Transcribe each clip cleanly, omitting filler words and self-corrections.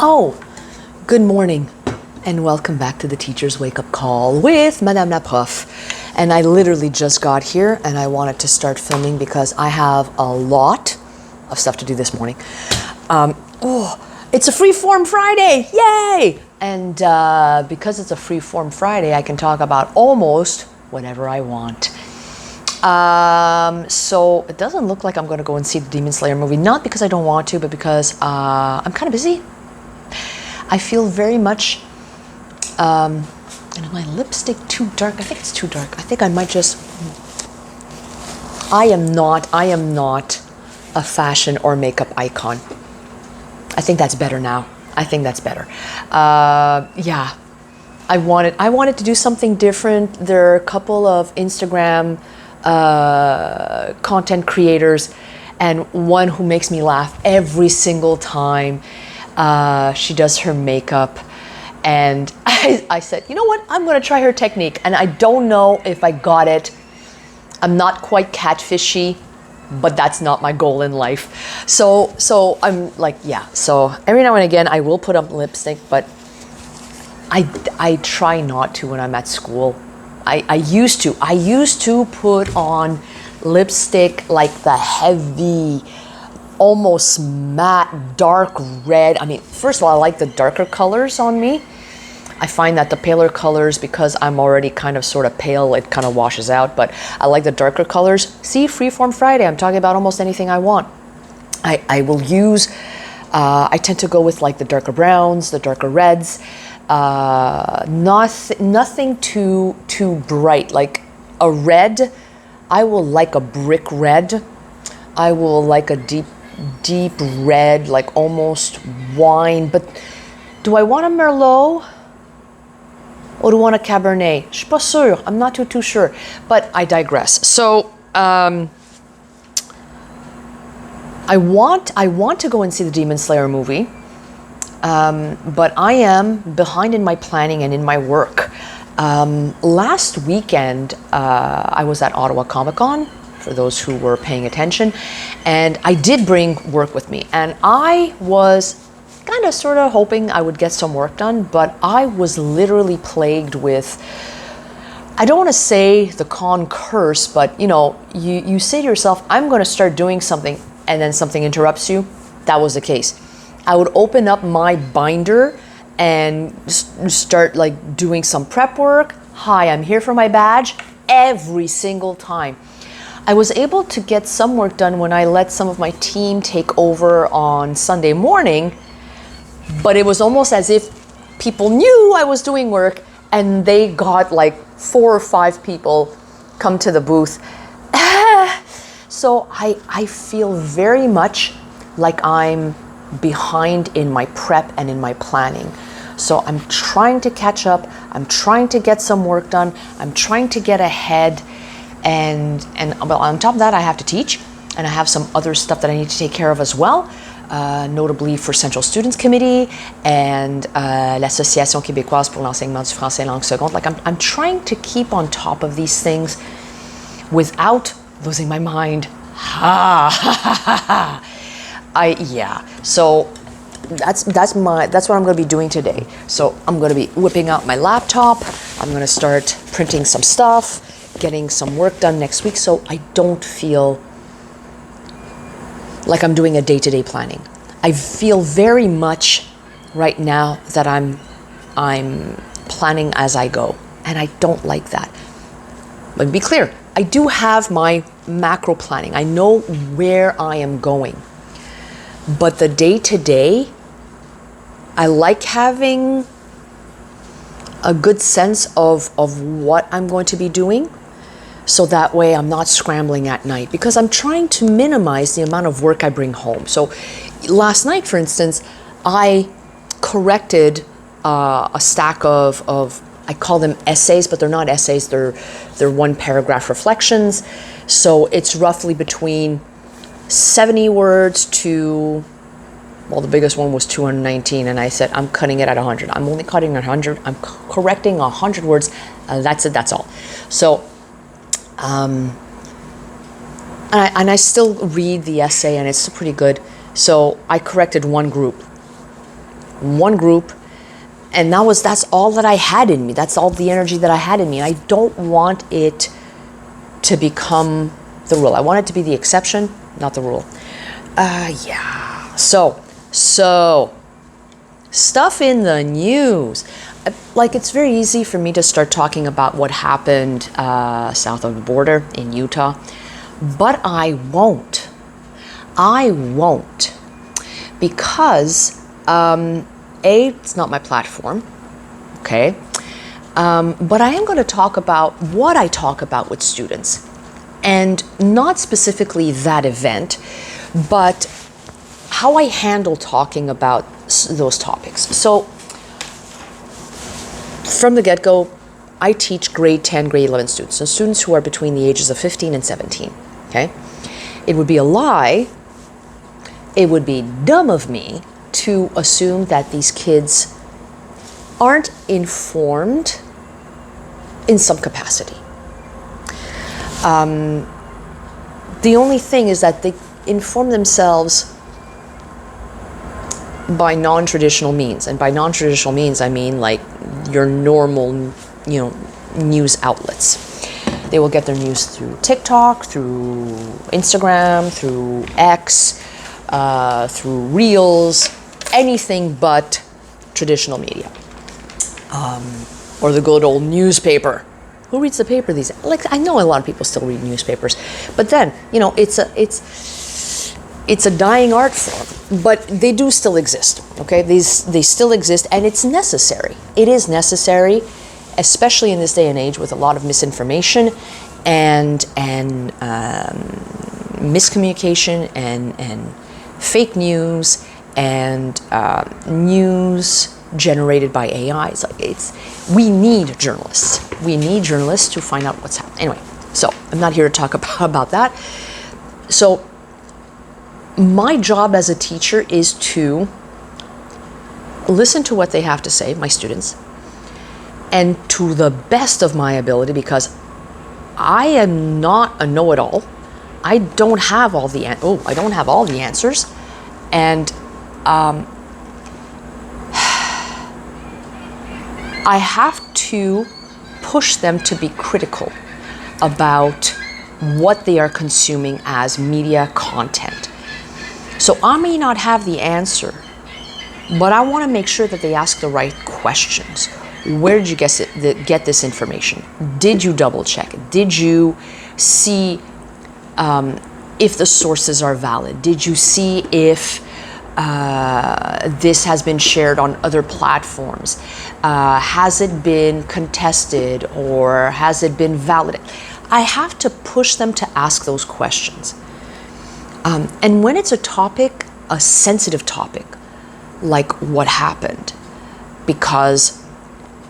Oh, good morning and welcome back to the Teacher's Wake Up Call with Madame la Prof. And I literally just got here and I wanted to start filming because I have a lot of stuff to do this morning. It's a free-form Friday, yay! And because it's a free-form Friday, I can talk about almost whatever I want. So it doesn't look like I'm going to go and see the Demon Slayer movie, not because I don't want to, but because I'm kind of busy. I feel very much, my lipstick too dark? I think it's too dark. I think I might just, I am not a fashion or makeup icon. I think that's better now. I think that's better. Yeah, I wanted to do something different. There are a couple of Instagram content creators and one who makes me laugh every single time she does her makeup, and I said, you know what, I'm going to try her technique, and I don't know if I got it. I'm not quite catfishy, but that's not my goal in life. So I'm like, yeah, so every now and again I will put up lipstick, but I try not to when I'm at school. I used to put on lipstick, like the heavy, almost matte, dark red. I mean, first of all, I like the darker colors on me. I find that the paler colors, because I'm already kind of sort of pale, it kind of washes out, but I like the darker colors. See, Freeform Friday, I'm talking about almost anything I want. I will use, I tend to go with like the darker browns, the darker reds, nothing too bright. Like a red, I will like a brick red. I will like a deep red, like almost wine. But do I want a Merlot or do I want a Cabernet? Je suis pas sûre. I'm not too sure. But I digress. So I want to go and see the Demon Slayer movie. But I am behind in my planning and in my work. Last weekend, I was at Ottawa Comic Con, for those who were paying attention, and I did bring work with me. And I was kind of sort of hoping I would get some work done, but I was literally plagued with, I don't want to say the con curse, but you say to yourself, I'm going to start doing something, and then something interrupts you. That was the case. I would open up my binder and start like doing some prep work. Hi, I'm here for my badge. Every single time. I was able to get some work done when I let some of my team take over on Sunday morning, but it was almost as if people knew I was doing work and they got like 4 or 5 people come to the booth. So I feel very much like I'm behind in my prep and in my planning. So I'm trying to catch up. I'm trying to get some work done. I'm trying to get ahead. And on top of that, I have to teach, and I have some other stuff that I need to take care of as well, notably for Central Students Committee and l'Association québécoise pour l'enseignement du français langue seconde. Like I'm trying to keep on top of these things without losing my mind. So that's what I'm going to be doing today. So I'm going to be whipping out my laptop. I'm going to start printing some stuff, getting some work done next week, so I don't feel like I'm doing a day-to-day planning. I feel very much right now that I'm planning as I go, and I don't like that. Let me be clear. I do have my macro planning. I know where I am going. But the day-to-day, I like having a good sense of what I'm going to be doing, so that way I'm not scrambling at night, because I'm trying to minimize the amount of work I bring home. So last night, for instance, I corrected a stack of I call them essays, but they're not essays, they're 1 paragraph reflections. So it's roughly between 70 words to, well, the biggest one was 219, and I said, I'm cutting it at 100. I'm only cutting at 100. I'm correcting 100 words. That's it. That's all. So, and I still read the essay, and it's pretty good. So I corrected one group. one group, and that's all that I had in me. That's all the energy that I had in me. And I don't want it to become the rule. I want it to be the exception, not the rule. Yeah. So stuff in the news. Like, it's very easy for me to start talking about what happened south of the border in Utah, but I won't. Because it's not my platform, okay? But I am going to talk about what I talk about with students, and not specifically that event, but how I handle talking about those topics. So from the get-go, I teach grade 10, grade 11 students, so students who are between the ages of 15 and 17, okay? It would be a lie, it would be dumb of me to assume that these kids aren't informed in some capacity. The only thing is that they inform themselves by non-traditional means. And by non-traditional means, I mean like your normal, news outlets. They will get their news through TikTok, through Instagram, through X, through Reels, anything but traditional media. Or the good old newspaper. Who reads the paper these days? Like, I know a lot of people still read newspapers, but then, it's a dying art form, but they do still exist, okay? They still exist, and it's necessary. It is necessary, especially in this day and age with a lot of misinformation and miscommunication and fake news and news generated by AI. We need journalists. We need journalists to find out what's happening. Anyway, so I'm not here to talk about that. So my job as a teacher is to listen to what they have to say, my students, and to the best of my ability, because I am not a know-it-all. I don't have all the answers, and I have to push them to be critical about what they are consuming as media content. So I may not have the answer, but I want to make sure that they ask the right questions. Where did you get this information? Did you double check? Did you see if the sources are valid? Did you see if this has been shared on other platforms? Has it been contested, or has it been validated? I have to push them to ask those questions. And when it's a sensitive topic, like what happened, because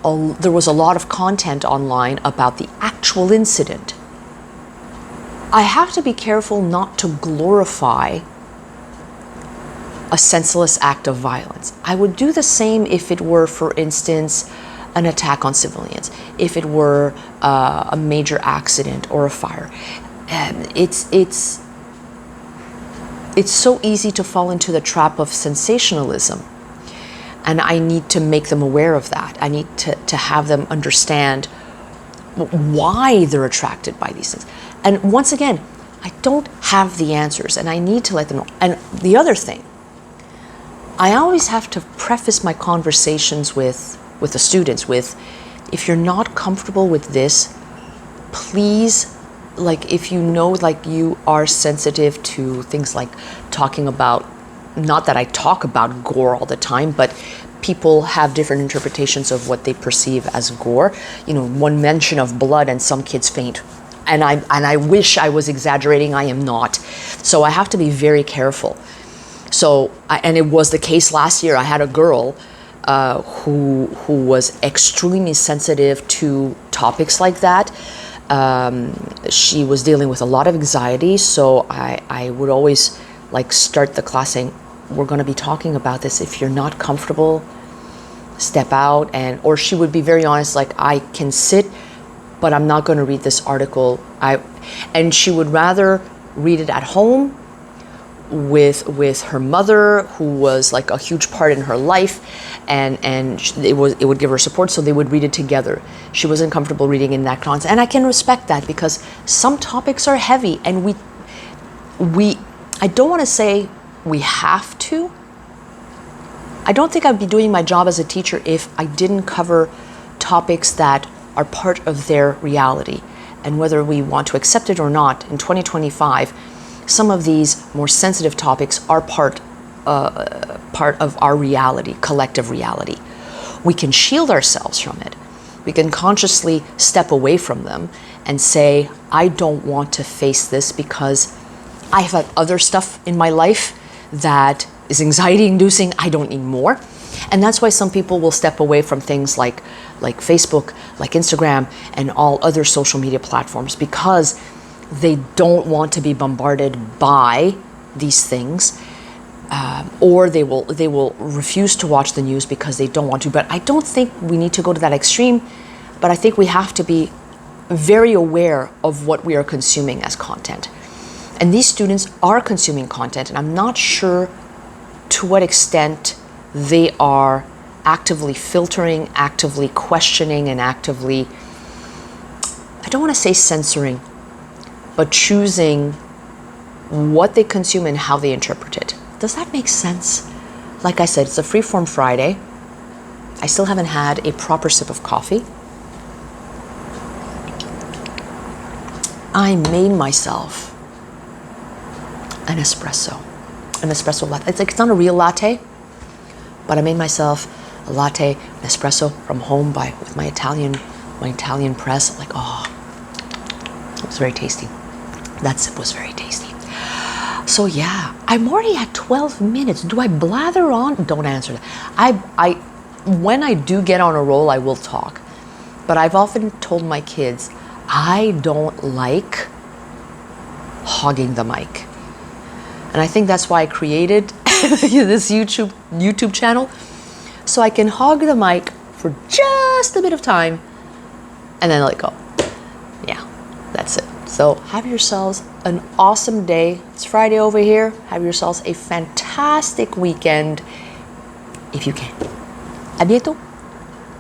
there was a lot of content online about the actual incident, I have to be careful not to glorify a senseless act of violence. I would do the same if it were, for instance, an attack on civilians, if it were a major accident or a fire. It's so easy to fall into the trap of sensationalism, and I need to make them aware of that. I need to have them understand why they're attracted by these things. And once again, I don't have the answers, and I need to let them know. And the other thing, I always have to preface my conversations with the students with, if you're not comfortable with this, please, like, if you know, like, you are sensitive to things like talking about, not that I talk about gore all the time, but people have different interpretations of what they perceive as gore. One mention of blood and some kids faint. And I wish I was exaggerating. I am not. So I have to be very careful. So, and it was the case last year. I had a girl who was extremely sensitive to topics like that. She was dealing with a lot of anxiety, so I would always start the class saying, we're going to be talking about this. If you're not comfortable, step out. Or she would be very honest, I can sit, but I'm not going to read this article. And she would rather read it at home with her mother, who was like a huge part in her life, and it would give her support, so they would read it together. She wasn't comfortable reading in that context, and I can respect that, because some topics are heavy, and we I don't want to say we have to. I don't think I'd be doing my job as a teacher if I didn't cover topics that are part of their reality. And whether we want to accept it or not, in 2025, some of these more sensitive topics are part of our reality, collective reality. We can shield ourselves from it. We can consciously step away from them and say, I don't want to face this because I have other stuff in my life that is anxiety inducing. I don't need more. And that's why some people will step away from things like Facebook, like Instagram, and all other social media platforms, because they don't want to be bombarded by these things, or they will refuse to watch the news because they don't want to. But I don't think we need to go to that extreme. But I think we have to be very aware of what we are consuming as content. And these students are consuming content, and I'm not sure to what extent they are actively filtering, actively questioning, and actively, I don't want to say censoring, but choosing what they consume and how they interpret it. Does that make sense? Like I said, it's a Freeform Friday. I still haven't had a proper sip of coffee. I made myself an espresso latte. It's not a real latte, but I made myself a latte, an espresso from home with my Italian press. Like, oh, it was very tasty. That sip was very tasty. So yeah, I'm already at 12 minutes. Do I blather on? Don't answer that. When I do get on a roll, I will talk. But I've often told my kids, I don't like hogging the mic. And I think that's why I created this YouTube channel, so I can hog the mic for just a bit of time and then let go. Yeah, that's it. So have yourselves an awesome day. It's Friday over here. Have yourselves a fantastic weekend if you can. À bientôt.